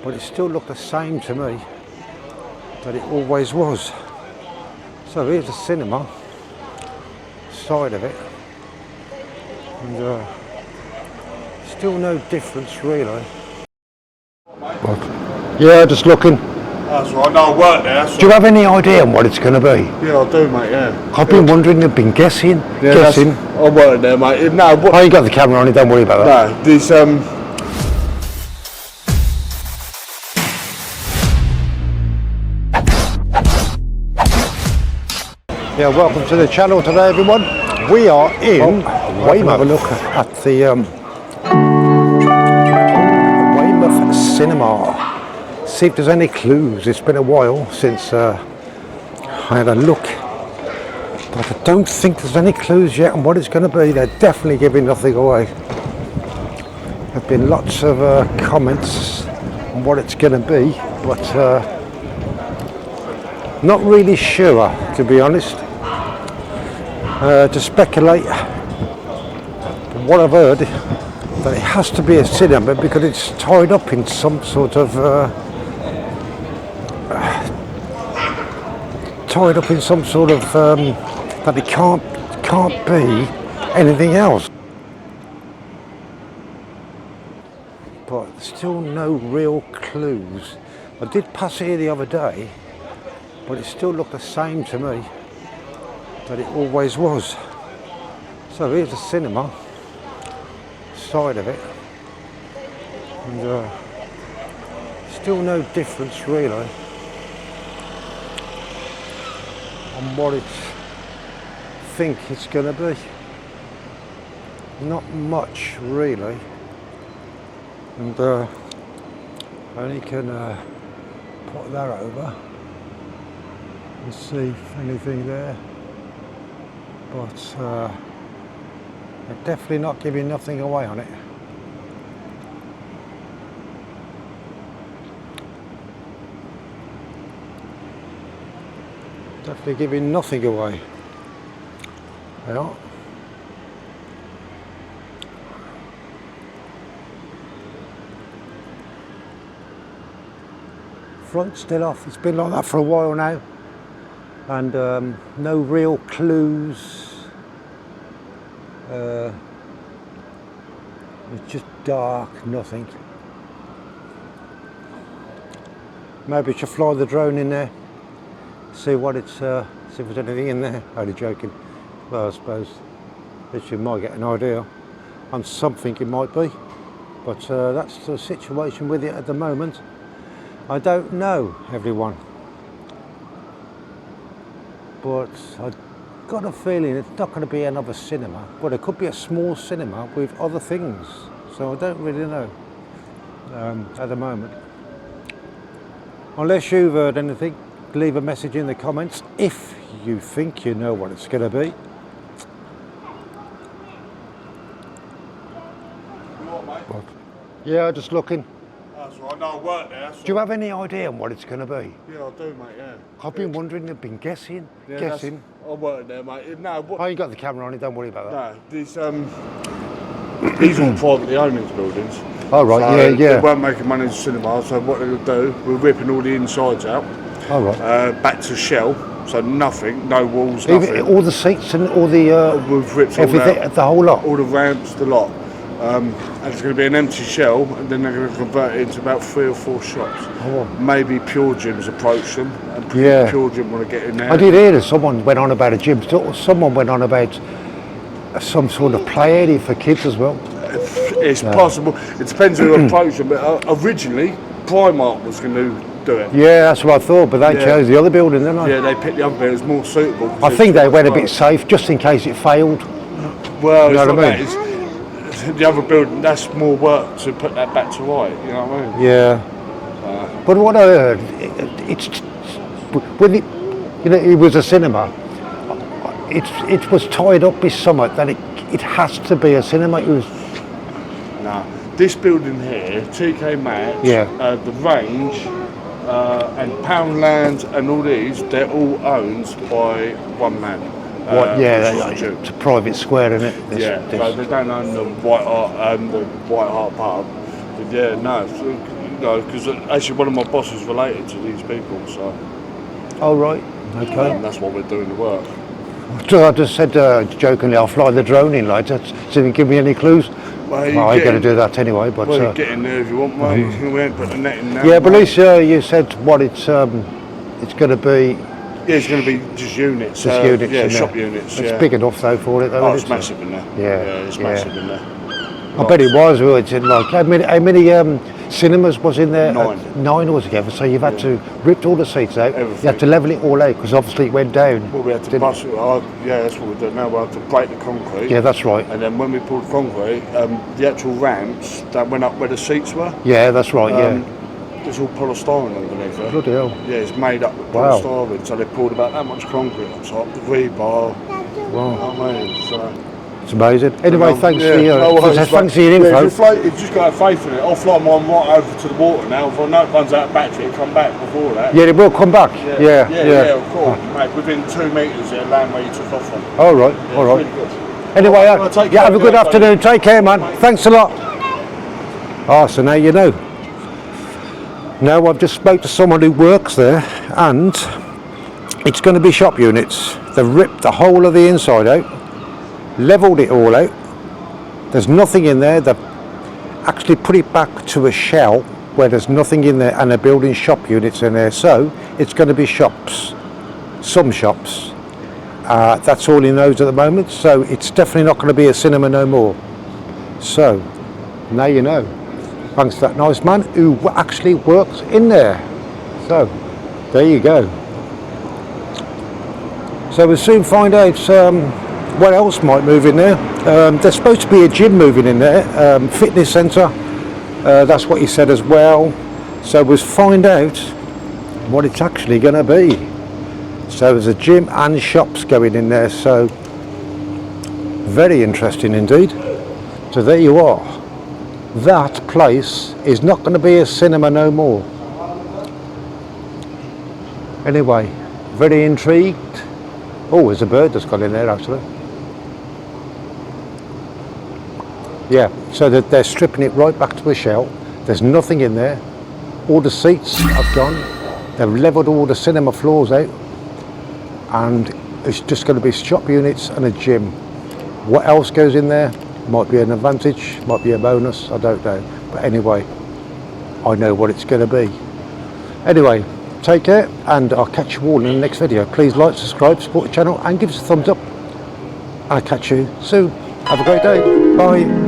but it still looked the same to me that it always was. So here's the cinema side of it, and still no difference really. What? Yeah, just looking. That's right, I know I work there. Do you have any idea what it's going to be? Yeah, I do, mate, yeah. I've been wondering, I've been guessing. I work there, mate. No, oh, you got the camera on it, don't worry about that. No, this, Yeah, welcome to the channel today, everyone. We are in Weymouth. Have a look at the Weymouth Cinema. See if there's any clues. It's been a while since I had a look, but I don't think there's any clues yet on what it's going to be. They're definitely giving nothing away. There have been lots of comments on what it's going to be, but not really sure, to be honest. To speculate, from what I've heard, that it has to be a cinema because it's tied up in some sort of that it can't be anything else. But still no real clues. I did pass here the other day, but it still looked the same to me that it always was. So here's the cinema side of it, and still no difference really on what think it's going to be. Not much really, and only can put that over and see if anything there, but they're definitely not giving nothing away on it. Definitely giving nothing away. They are. Front still off. It's been like that for a while now, and no real clues. It's just dark, nothing. Maybe we should fly the drone in there, see what it's, see if there's anything in there. Only joking. Well, I suppose that you might get an idea on something it might be, but that's the situation with it at the moment. I don't know, everyone, but I've got a feeling it's not going to be another cinema, but it could be a small cinema with other things, so I don't really know at the moment. Unless you've heard anything, leave a message in the comments if you think you know what it's going to be. What? Yeah, just looking. That's right, I know I work there. Do you have any idea on what it's going to be? Yeah, I do, mate, yeah. I've been wondering, I've been guessing. I work there, mate. No, oh, you got the camera on it, don't worry about that. No, these are privately owned, these buildings. Oh, right, so yeah. They weren't making money in the cinema, so what they would do, we're ripping all the insides out. Oh, right. Back to shell, so nothing, no walls, nothing. All the seats and all the... we've ripped everything, all out, the whole lot? All the ramps, the lot. And it's going to be an empty shell, and then they're going to convert it into about 3 or 4 shops. Oh. Maybe Pure Gyms approach them, and Pure Gym want to get in there. I did hear that someone went on about a gym. Someone went on about some sort of play area for kids as well. It's possible. It depends who approached them. But originally, Primark was going to do it. Yeah, that's what I thought. But they chose the other building, didn't they? Yeah, they picked the other building. It was more suitable. I think they went a bit safe, just in case it failed. Well, you know what I mean? The other building, that's more work to put that back to right, you know what I mean? Yeah. But what I heard, when it was a cinema, it was tied up with something that it has to be a cinema. It was. No, this building here, TK Maxx, the Range, and Poundland, and all these, they're all owned by one man. It's a private square, isn't it? So they don't own the White Hart part. But yeah, no, No, because actually one of my bosses is related to these people, so. Oh right, okay. And that's why we're doing the work. So I just said jokingly, I'll fly the drone in later. So you give me any clues? Well, I ain't going to do that anyway. But well, you get in there if you want, mate. We ain't put the net in now. Yeah, but at least you said what it's going to be. Yeah, it's going to be just units. Just units. Yeah, in shop there. units. It's yeah. big enough though for it though. Oh, it's massive in there. Yeah, it's massive in there. I bet it was. Well, it's in like how many cinemas was in there? 9. 9 altogether. So you've had to rip all the seats out. Everything. You had to level it all out because obviously it went down. Well, we had to bust it. Yeah, that's what we do now. We have to break the concrete. Yeah, that's right. And then when we pulled concrete, the actual ramps that went up where the seats were. Yeah, that's right. Yeah. It's all polystyrene underneath it. Bloody hell. Yeah, it's made up with Wow. polystyrene. So they poured about that much concrete on top, the rebar. Wow. You know what I mean? So. It's amazing. Anyway, thanks for your thanks for your Yeah, info. you just got to have faith in it. I'll fly mine right over to the water now. If I know it runs out of battery, it'll come back before that. Yeah, it will come back. Yeah, of course. Mate, within 2 metres it'll land where you took off from. All right, Yeah, all right. Really good. Anyway, Well, take care, have a good buddy. afternoon. Take care, man. Thanks a lot. So now you know. Now I've just spoke to someone who works there, and it's going to be shop units. They've ripped the whole of the inside out, levelled it all out. There's nothing in there. They've actually put it back to a shell where there's nothing in there, and they're building shop units in there. So it's going to be shops, some shops. That's all he knows at the moment. So it's definitely not going to be a cinema no more. So now you know. Thanks to that nice man who actually works in there. So there you go. So we'll soon find out what else might move in there. There's supposed to be a gym moving in there, fitness centre. That's what he said as well. So we'll find out what it's actually going to be. So there's a gym and shops going in there. So very interesting indeed. So there you are. That place is not going to be a cinema no more. Anyway, very intrigued. Oh, there's a bird that's got in there actually. Yeah, so that they're stripping it right back to a shell. There's nothing in there. All the seats have gone. They've levelled all the cinema floors out, and it's just going to be shop units and a gym. What else goes in there? Might be an advantage, might be a bonus, I don't know. But anyway, I know what it's going to be. Anyway, take care, and I'll catch you all in the next video. Please like, subscribe, support the channel, and give us a thumbs up. I'll catch you soon. Have a great day. Bye.